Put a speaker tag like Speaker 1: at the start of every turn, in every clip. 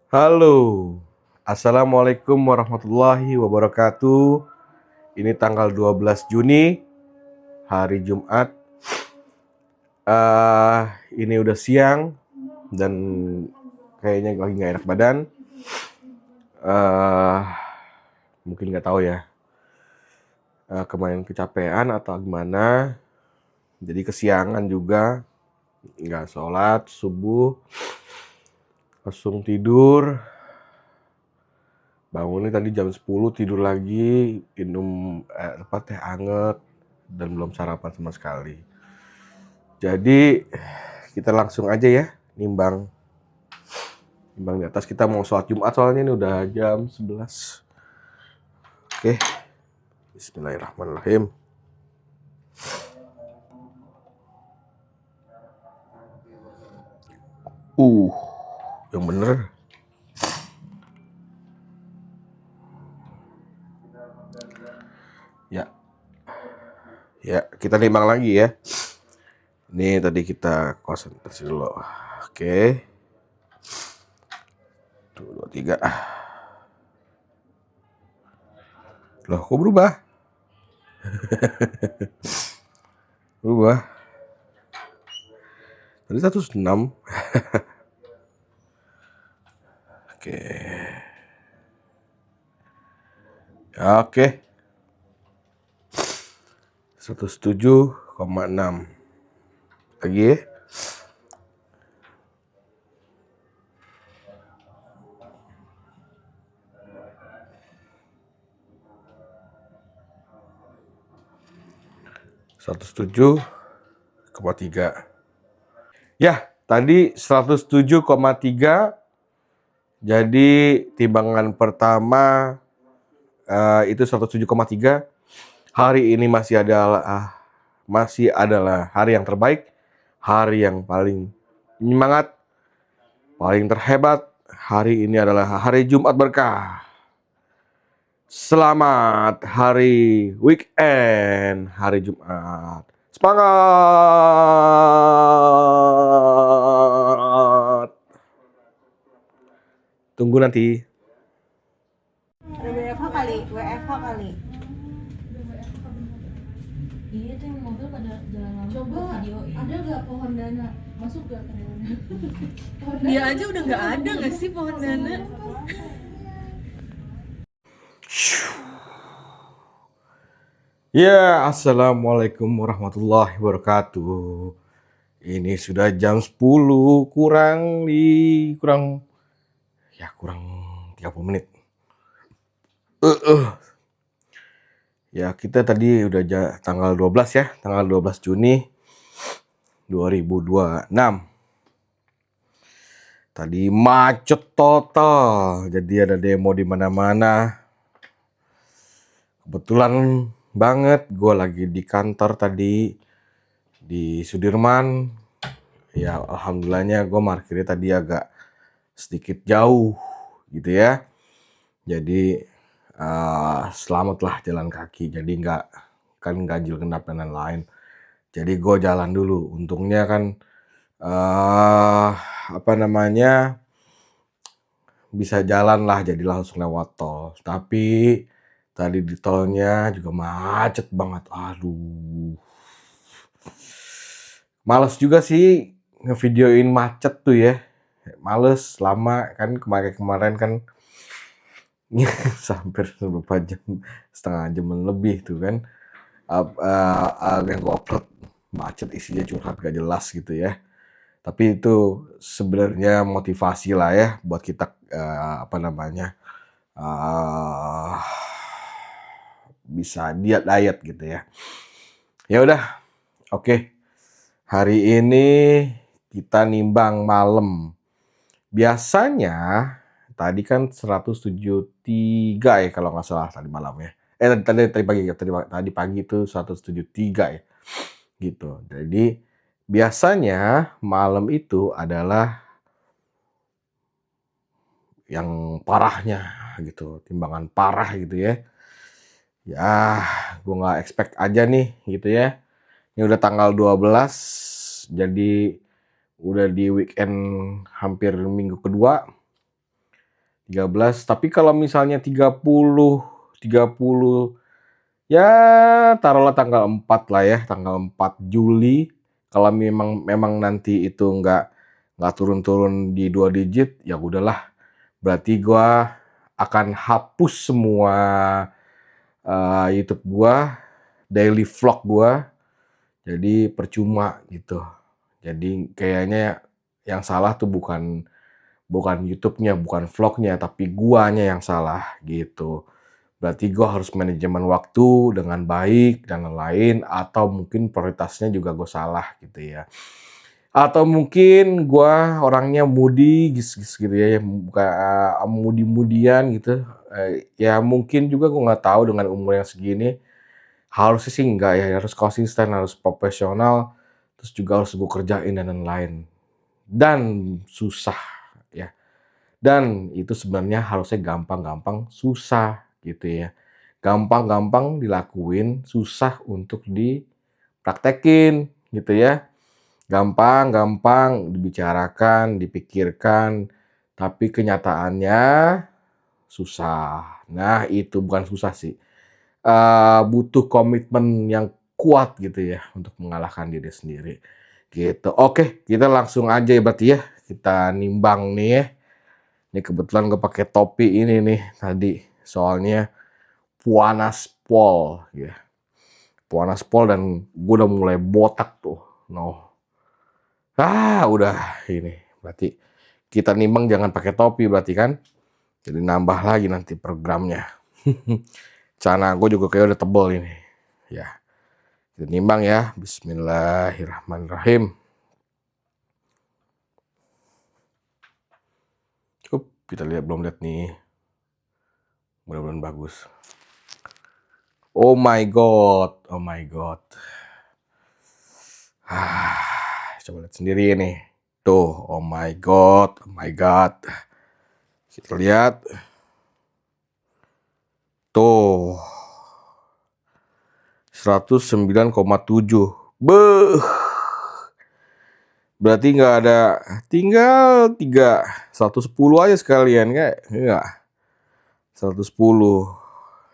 Speaker 1: Halo, Assalamualaikum warahmatullahi wabarakatuh. Ini tanggal 12 Juni, hari Jumat. Ini udah siang dan kayaknya lagi nggak enak badan. Uh, Mungkin nggak tahu ya, kemarin kecapean atau gimana. Jadi kesiangan juga, nggak sholat subuh, langsung tidur. Bangunnya tadi jam 10, tidur lagi, minum teh anget, dan belum sarapan sama sekali. Jadi kita langsung aja ya nimbang di atas. Kita mau sholat Jumat soalnya ini udah jam 11. Oke, Bismillahirrahmanirrahim. Uh, yang bener. Ya, ya kita nimbang lagi ya. Ini tadi kita konsentrasi dulu. Oke. 2, 2, 3. Loh, kok berubah? Berubah. Tadi 106. Oke. Oke. 107,6. Lagi ya. Seratus tujuh koma tiga. Ya, tadi 107,3. Jadi timbangan pertama itu 107,3. Hari ini masih adalah hari yang terbaik, hari yang paling menyemangat, paling terhebat. Hari ini adalah hari Jumat berkah. Selamat hari weekend, hari Jumat. Semangat! Tunggu nanti.
Speaker 2: Ada WFH kali, WFH kali.
Speaker 3: Iya tuh yang mobil pada jalan lama. Coba videoin. Ada gak pohon dana? Masuk gak ke dana? Dia aja udah gak ada gak sih pohon dana?
Speaker 1: Ya, Assalamualaikum warahmatullahi wabarakatuh. Ini sudah jam 10 kurang 30 menit. Ya, kita tadi udah tanggal 12 ya, tanggal 12 Juni 2026. Tadi macet total, jadi ada demo di mana-mana. Kebetulan banget gue lagi di kantor tadi di Sudirman. Ya, alhamdulillahnya gue parkirnya tadi agak sedikit jauh gitu ya. Jadi selamatlah jalan kaki. Jadi nggak ganjil genap dan lain-lain. Jadi gue jalan dulu. Untungnya kan bisa jalan lah, jadi langsung lewat tol. Tapi tadi di tolnya juga macet banget. Aduh, males juga sih ngevideoin macet tuh ya. Males, lama kan, kemarin kan sampai berapa jam, setengah jam lebih tuh kan. Yang gue upload macet, isinya curhat gak jelas gitu ya. Tapi itu sebenarnya motivasi lah ya buat kita bisa diet gitu ya. Ya udah, oke. Hari ini kita nimbang malam. Biasanya tadi kan 173 ya kalau nggak salah tadi malam ya. Tadi pagi itu 173 ya. Gitu. Jadi biasanya malam itu adalah yang parahnya gitu, timbangan parah gitu ya. Ya, gue nggak expect aja nih gitu ya. Ini udah tanggal 12, jadi udah di weekend hampir minggu kedua. 13. Tapi kalau misalnya 30 ya taruhlah tanggal 4 lah ya, tanggal 4 Juli. Kalau memang nanti itu nggak turun-turun di 2 digit, ya udahlah. Berarti gua akan hapus semua YouTube gua, daily vlog gua. Jadi percuma gitu. Jadi kayaknya yang salah tuh bukan YouTube-nya, bukan vlognya, tapi guanya yang salah gitu. Berarti gua harus manajemen waktu dengan baik dan lain-lain, atau mungkin prioritasnya juga gue salah gitu ya. Atau mungkin gua orangnya moody gitu ya, moody-moodyan gitu. Ya mungkin juga gue nggak tahu dengan umur yang segini. Harusnya sih enggak ya, harus konsisten, harus profesional, terus juga harus gue kerjain dan lain-lain. Dan susah ya. Dan itu sebenarnya harusnya gampang-gampang susah gitu ya. Gampang-gampang dilakuin, susah untuk dipraktekin gitu ya. Gampang-gampang dibicarakan, dipikirkan, tapi kenyataannya susah. Nah, itu bukan susah sih. Butuh komitmen yang kuat gitu ya untuk mengalahkan diri sendiri. Gitu. Oke, kita langsung aja ya berarti ya. Kita nimbang nih ya. Ini kebetulan gue pakai topi ini nih tadi. Soalnya panas pol ya. Panas pol dan gue udah mulai botak tuh. Udah ini. Berarti kita nimbang jangan pakai topi berarti kan. Jadi nambah lagi nanti programnya. Celana gue juga kayak udah tebel ini. Ya. Kita nimbang ya. Bismillahirrahmanirrahim. Kita belum lihat nih. Mudah-mudahan bagus. Oh my god. Coba lihat sendiri nih. Tuh, oh my god. Kita lihat. Tuh. 109,7. Beuh. Berarti nggak ada, tinggal 110 aja sekalian, enggak. 110.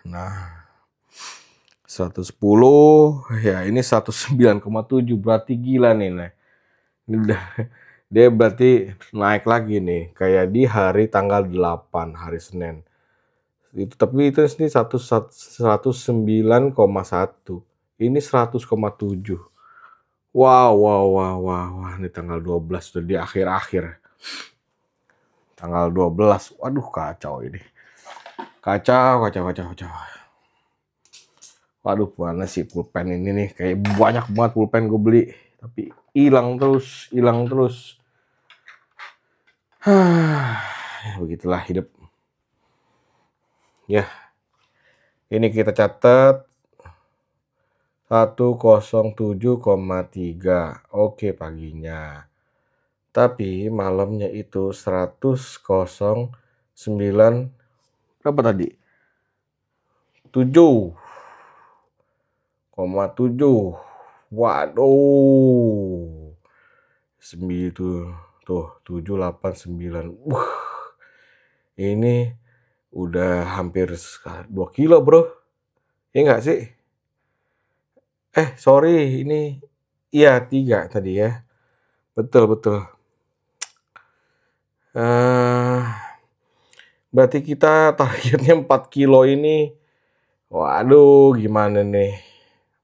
Speaker 1: Nah, 110 ya, ini 109,7, berarti gila nih. Ini udah, dia berarti naik lagi nih, kayak di hari tanggal 8 hari Senin. Tapi itu sini 109,1. Ini 100,7. Wow, ini tanggal 12 udah di akhir-akhir. Tanggal 12. Waduh, kacau ini. Kacau. Waduh, mana sih pulpen ini nih? Kayak banyak banget pulpen gue beli, tapi hilang terus. Begitulah hidup. Ya. Ini kita catat 107,3. Oke, paginya. Tapi malamnya itu 100,9. Berapa tadi? 7,7. Waduh. 9 tuh 7, 8, 9. Ini udah hampir 2 kilo, bro. Iya nggak sih? Sorry, ini iya 3 tadi ya. Betul. Berarti kita targetnya 4 kilo ini. Waduh, gimana nih?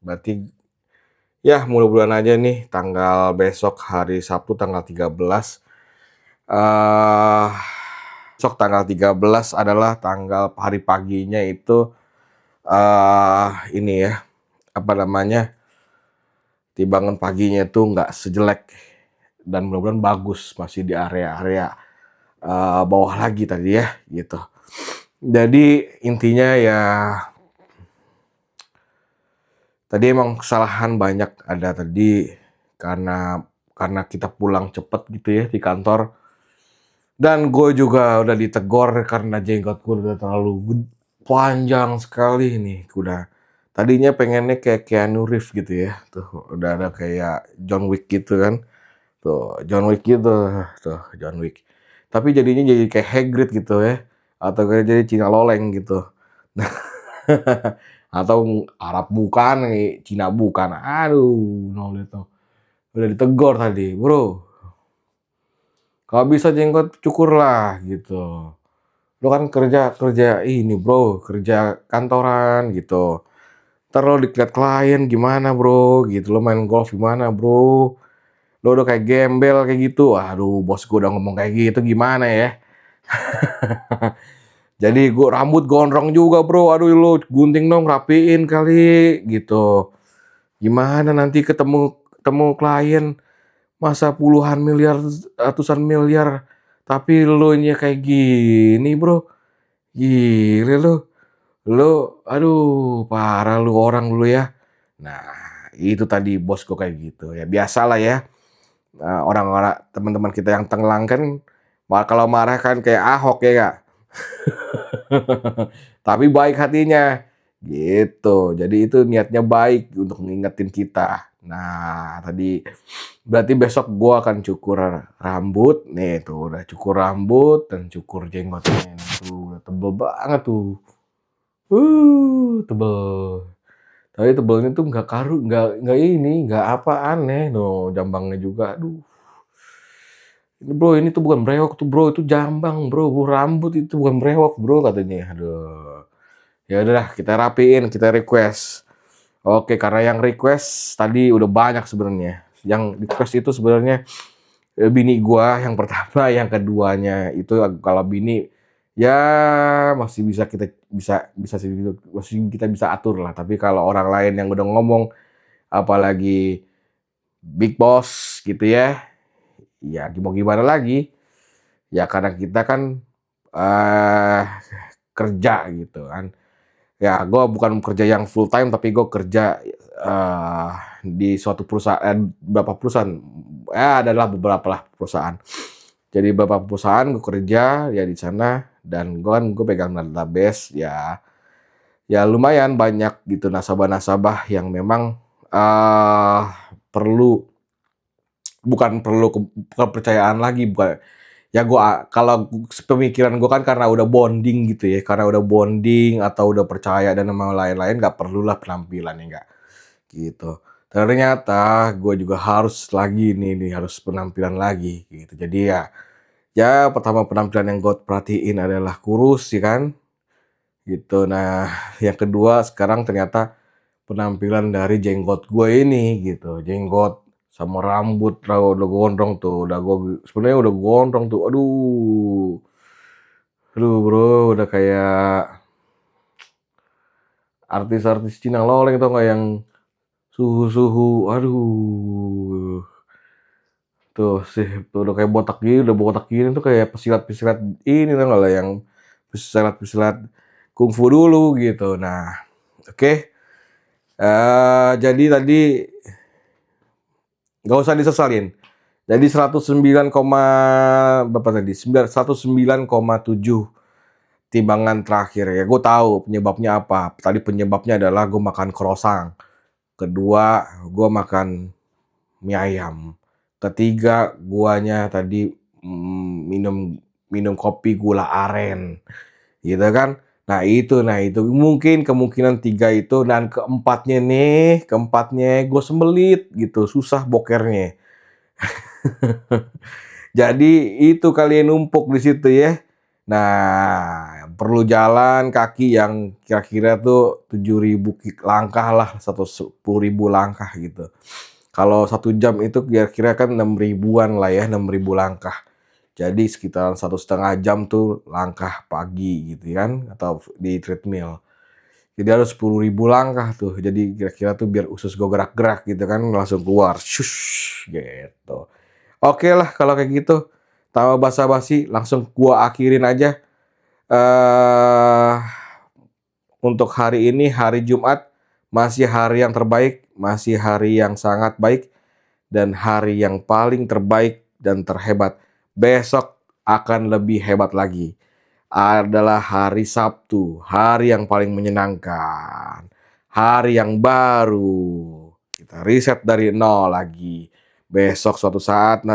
Speaker 1: Berarti ya mudah-mudahan aja nih tanggal besok hari Sabtu tanggal 13. Besok tanggal 13 adalah tanggal hari paginya itu ini ya, apa namanya, timbangan paginya tuh nggak sejelek dan mudah-mudahan bagus, masih di area bawah lagi tadi ya gitu. Jadi intinya ya tadi emang kesalahan banyak ada tadi karena kita pulang cepet gitu ya di kantor. Dan gue juga udah ditegor karena jenggot gue udah terlalu panjang sekali nih. Udah tadinya pengennya kayak Keanu Reeves gitu ya. Tuh udah ada kayak John Wick gitu kan. Tuh John Wick gitu. Tuh John Wick. Tapi jadinya jadi kayak Hagrid gitu ya. atau kayak jadi Cina loleng gitu. Atau Arab bukan, Cina bukan. Aduh, no itu. Udah ditegur tadi, bro. Kalau bisa jenggot cukur lah gitu. Lo kan kerja kerja ini bro, kerja kantoran gitu. Ntar lo dilihat klien gimana bro, gitu. Lo main golf gimana bro. Lo udah kayak gembel kayak gitu. Aduh, bos gue udah ngomong kayak gitu gimana ya. Jadi gue rambut gondrong juga bro. Aduh lo gunting dong, rapiin kali gitu. Gimana nanti ketemu klien masa puluhan miliar, ratusan miliar, tapi lo nya kayak gini bro. Gile lo. Lo, aduh, parah lu orang dulu ya. Nah, itu tadi bos gue kayak gitu ya. Biasalah ya. Nah, orang-orang teman-teman kita yang tenggelam kan kalau marah kan kayak Ahok ya Kak. Tapi baik hatinya. Gitu. Jadi itu niatnya baik untuk ngingetin kita. Nah, tadi berarti besok gua akan cukur rambut. Nih tuh udah cukur rambut dan cukur jenggotnya. Tuh udah tebel banget tuh. Tebel. Tapi tebelnya tuh nggak ini, nggak apa aneh, no jambangnya juga, aduh. Ini bro, ini tuh bukan brewok tuh bro, itu jambang bro, rambut itu bukan brewok bro katanya, aduh. Ya udahlah, kita rapiin, kita request. Oke, karena yang request tadi udah banyak sebenarnya. Yang request itu sebenarnya bini gua yang pertama, yang keduanya itu kalau bini ya masih bisa masih kita bisa atur lah. Tapi kalau orang lain yang udah ngomong, apalagi big boss gitu ya, ya mau gimana lagi? Ya karena kita kan eh kerja gitu kan. Ya, gue bukan kerja yang full time, tapi gue kerja di suatu perusahaan, beberapa perusahaan, ya adalah beberapa lah perusahaan. Jadi beberapa perusahaan gue kerja ya di sana, dan gue pegang database ya, ya lumayan banyak gitu nasabah-nasabah yang memang perlu bukan perlu kepercayaan lagi, bukan. Ya kalau pemikiran gue kan karena udah bonding gitu ya, karena udah bonding atau udah percaya dan sama lain-lain, nggak perlulah penampilan ya nggak gitu. Ternyata gue juga harus lagi nih harus penampilan lagi gitu. Jadi ya pertama penampilan yang gue perhatiin adalah kurus ya kan gitu. Nah yang kedua sekarang ternyata penampilan dari jenggot gue ini gitu, jenggot sama rambut udah gondrong tuh, sebenarnya udah gondrong tuh, aduh bro, udah kayak artis-artis Cina loleng tau nggak, yang suhu-suhu, aduh, tuh sih tuh udah kayak udah botak gini tuh kayak pesilat-pesilat ini tau nggak lah, yang pesilat-pesilat kungfu dulu gitu. Nah, oke. Jadi tadi nggak usah disesalin. Jadi 109, berapa tadi? 109,7 timbangan terakhir ya. Gue tahu penyebabnya apa. Tadi penyebabnya adalah gue makan croissant. Kedua, gue makan mie ayam. Ketiga, guanya tadi minum kopi gula aren. Gitu kan? Nah itu mungkin kemungkinan 3 itu, dan keempatnya gue sembelit gitu, susah bokernya. Jadi itu kalian numpuk di situ ya. Nah, perlu jalan kaki yang kira-kira tuh 7.000 langkah lah, 10.000 langkah gitu. Kalau 1 jam itu kira-kira kan 6.000-an lah ya, 6.000 langkah. Jadi sekitar 1,5 jam tuh langkah pagi gitu kan, atau di treadmill. Jadi harus 10.000 langkah tuh. Jadi kira-kira tuh biar usus gue gerak-gerak gitu kan, langsung keluar. Shush gitu. Oke lah kalau kayak gitu. Tanpa basa-basi, langsung gua akhirin aja. Untuk hari ini, hari Jumat, masih hari yang terbaik, masih hari yang sangat baik, dan hari yang paling terbaik dan terhebat. Besok akan lebih hebat lagi. Adalah hari Sabtu, hari yang paling menyenangkan, hari yang baru. Kita riset dari nol lagi. Besok suatu saat,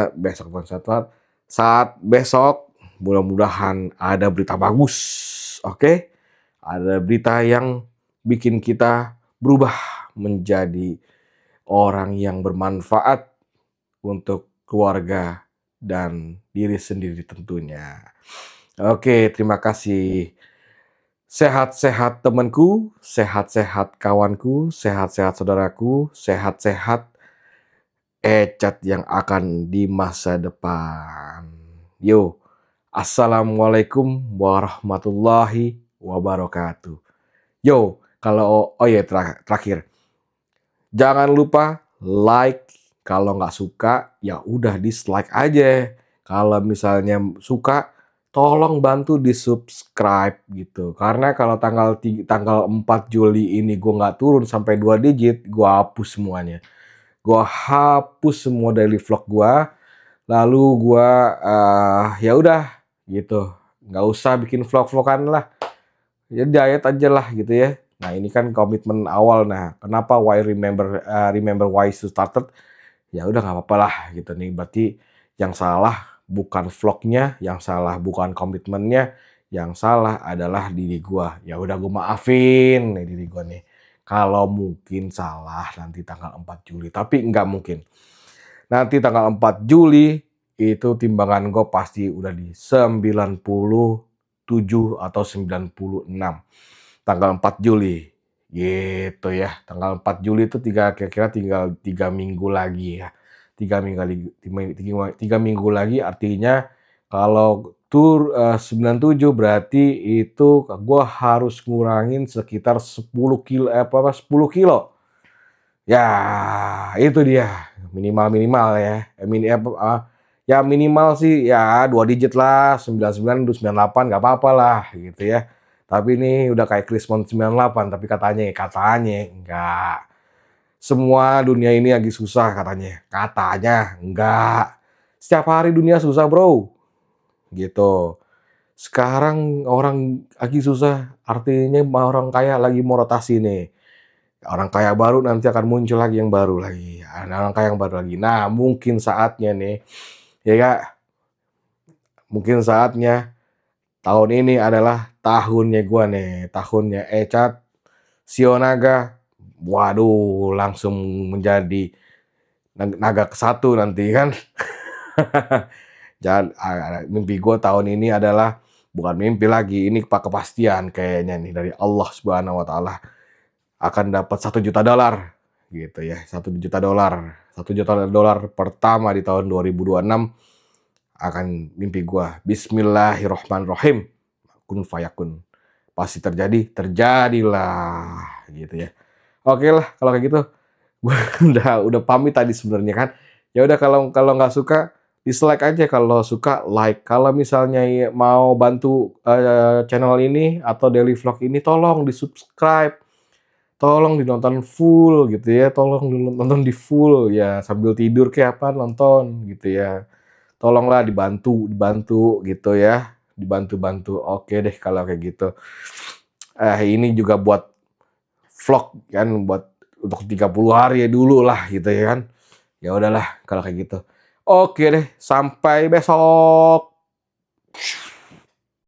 Speaker 1: saat besok mudah-mudahan ada berita bagus, oke? Ada berita yang bikin kita berubah menjadi orang yang bermanfaat untuk keluarga dan diri sendiri tentunya. Oke, terima kasih. Sehat-sehat temanku, sehat-sehat kawanku, sehat-sehat saudaraku, sehat-sehat Ecat yang akan di masa depan. Yo, assalamualaikum warahmatullahi wabarakatuh. Yo, kalau oh ya terakhir, jangan lupa like. Kalau nggak suka, ya udah dislike aja. Kalau misalnya suka, tolong bantu di subscribe gitu. Karena kalau tanggal 4 Juli ini gue nggak turun sampai 2 digit, gue hapus semuanya. Gue hapus semua daily vlog gue, lalu gue ya udah gitu, nggak usah bikin vlog-vlogan lah, ya diet aja lah gitu ya. Nah ini kan komitmen awal. Nah kenapa remember why you started? Ya udah nggak apa-apa lah gitu nih. Berarti yang salah bukan vlognya, yang salah bukan komitmennya, yang salah adalah diri gue. Ya udah gue maafin nih diri gue nih. Kalau mungkin salah nanti tanggal 4 Juli. Tapi nggak mungkin. Nanti tanggal 4 Juli itu timbangan gue pasti udah di 97 atau 96. Tanggal 4 Juli. Gitu ya. Tanggal 4 Juli itu kira-kira tinggal 3 minggu lagi ya. 3 minggu lagi artinya kalau tur 97 berarti itu gue harus ngurangin sekitar 10 kilo, 10 kilo. Ya, itu dia minimal ya. Ya minimal sih ya 2 digit lah, 99, 98 nggak apa-apa lah gitu ya. Tapi ini udah kayak Krismon 98, tapi katanya enggak. Semua dunia ini lagi susah katanya. Katanya enggak. Setiap hari dunia susah, bro. Gitu. Sekarang orang lagi susah, artinya orang kaya lagi mau rotasi nih. Orang kaya baru nanti akan muncul lagi yang baru lagi. Orang kaya yang baru lagi. Nah, mungkin saatnya nih, ya Kak, mungkin saatnya tahun ini adalah tahunnya gua nih. Tahunnya Ecat Sionaga. Waduh, langsung menjadi naga ke-1 nanti kan. Mimpi gue tahun ini adalah bukan mimpi lagi, ini kepastian kayaknya nih dari Allah Subhanahu wa taala akan dapat $1 juta gitu ya. $1 juta. $1 juta pertama di tahun 2026 akan mimpi gue. Bismillahirrahmanirrahim. Kun fayakun. Pasti terjadilah gitu ya. Oke lah kalau kayak gitu. Gue udah pamit tadi sebenarnya kan. Ya udah kalau nggak suka dislike aja, kalau suka like. Kalau misalnya mau bantu channel ini atau daily vlog ini, tolong di subscribe, tolong dinonton full gitu ya, tolong dinonton di full ya, sambil tidur kayak apa nonton gitu ya. Tolonglah dibantu gitu ya, dibantu. Oke deh kalau kayak gitu. Ini juga buat vlog kan, buat untuk 30 hari ya dulu lah gitu ya kan. Ya udahlah kalau kayak gitu. Oke deh, sampai besok.